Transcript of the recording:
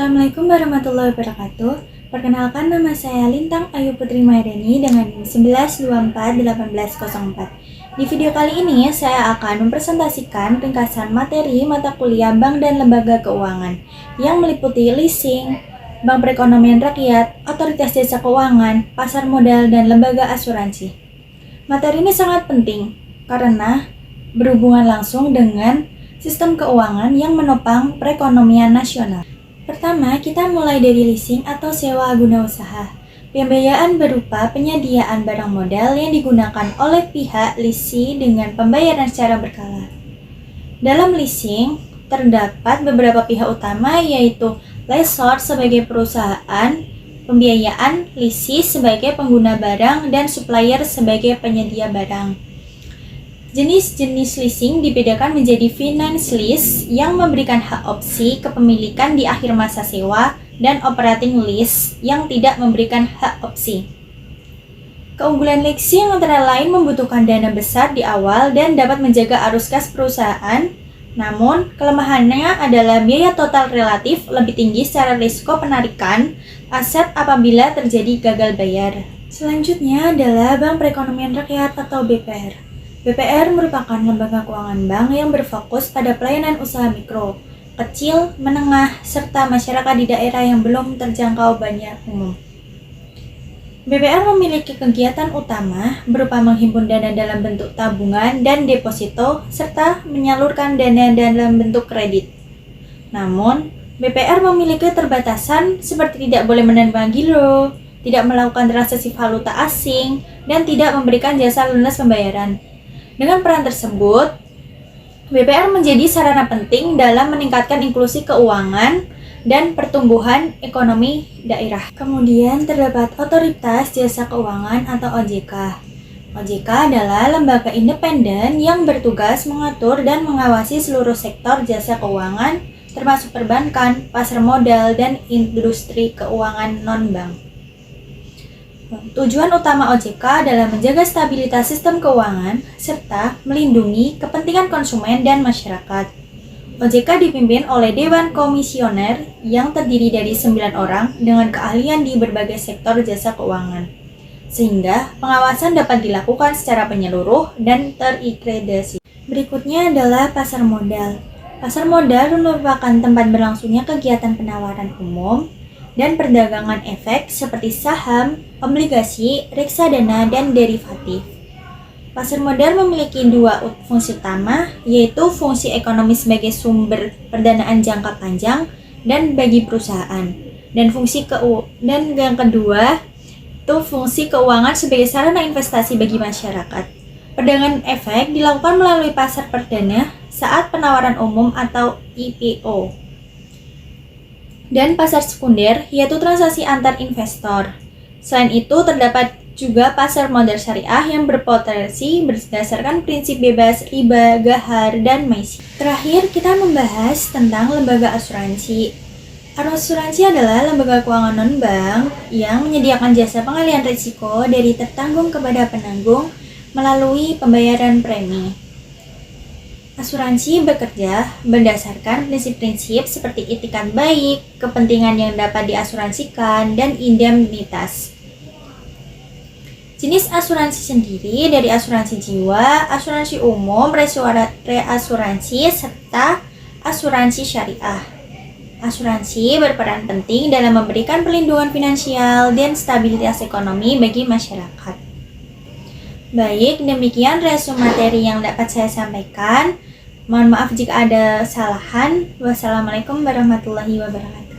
Assalamualaikum warahmatullahi wabarakatuh. Perkenalkan, nama saya Lintang Ayu Putri Maireni dengan NIM 11241804. Di video kali ini saya akan mempresentasikan ringkasan materi mata kuliah Bank dan Lembaga Keuangan yang meliputi leasing, Bank Perekonomian Rakyat, Otoritas Jasa Keuangan, Pasar Modal, dan Lembaga Asuransi. Materi ini sangat penting karena berhubungan langsung dengan sistem keuangan yang menopang perekonomian nasional. Pertama, kita mulai dari leasing atau sewa guna usaha. Pembiayaan berupa penyediaan barang modal yang digunakan oleh pihak lisi dengan pembayaran secara berkala. Dalam leasing, terdapat beberapa pihak utama yaitu lessor sebagai perusahaan, pembiayaan, lisi sebagai pengguna barang, dan supplier sebagai penyedia barang. Jenis-jenis leasing dibedakan menjadi finance lease yang memberikan hak opsi kepemilikan di akhir masa sewa dan operating lease yang tidak memberikan hak opsi. Keunggulan leasing antara lain membutuhkan dana besar di awal dan dapat menjaga arus kas perusahaan. Namun, kelemahannya adalah biaya total relatif lebih tinggi secara risiko penarikan aset apabila terjadi gagal bayar. Selanjutnya adalah Bank Perekonomian Rakyat atau BPR. BPR merupakan lembaga keuangan bank yang berfokus pada pelayanan usaha mikro, kecil, menengah, serta masyarakat di daerah yang belum terjangkau banyak umum. BPR memiliki kegiatan utama berupa menghimpun dana dalam bentuk tabungan dan deposito, serta menyalurkan dana dalam bentuk kredit. Namun, BPR memiliki keterbatasan seperti tidak boleh menerima giro, tidak melakukan transaksi valuta asing, dan tidak memberikan jasa lunas pembayaran. Dengan peran tersebut, BPR menjadi sarana penting dalam meningkatkan inklusi keuangan dan pertumbuhan ekonomi daerah. Kemudian terdapat Otoritas Jasa Keuangan atau OJK. OJK adalah lembaga independen yang bertugas mengatur dan mengawasi seluruh sektor jasa keuangan, termasuk perbankan, pasar modal, dan industri keuangan non-bank. Tujuan utama OJK adalah menjaga stabilitas sistem keuangan serta melindungi kepentingan konsumen dan masyarakat. OJK dipimpin oleh Dewan Komisioner yang terdiri dari 9 orang dengan keahlian di berbagai sektor jasa keuangan, sehingga pengawasan dapat dilakukan secara menyeluruh dan terakreditasi. Berikutnya adalah pasar modal. Pasar modal merupakan tempat berlangsungnya kegiatan penawaran umum dan perdagangan efek seperti saham, obligasi, reksadana, dan derivatif. Pasar modal memiliki dua fungsi utama, yaitu fungsi ekonomi sebagai sumber pendanaan jangka panjang dan bagi perusahaan, dan yang kedua itu fungsi keuangan sebagai sarana investasi bagi masyarakat. Perdagangan efek dilakukan melalui pasar perdana saat penawaran umum atau IPO. Dan pasar sekunder, yaitu transaksi antar investor. Selain itu, terdapat juga pasar modal syariah yang berpotensi berdasarkan prinsip bebas riba, gahar, dan maisi. Terakhir, kita membahas tentang lembaga asuransi. Asuransi adalah lembaga keuangan non-bank yang menyediakan jasa pengalihan risiko dari tertanggung kepada penanggung melalui pembayaran premi. Asuransi bekerja berdasarkan prinsip-prinsip seperti itikat baik, kepentingan yang dapat diasuransikan, dan indemnitas. Jenis asuransi sendiri dari asuransi jiwa, asuransi umum, reasuransi, serta asuransi syariah. Asuransi berperan penting dalam memberikan perlindungan finansial dan stabilitas ekonomi bagi masyarakat. Baik, demikian resume materi yang dapat saya sampaikan. Mohon maaf jika ada kesalahan. Wassalamualaikum warahmatullahi wabarakatuh.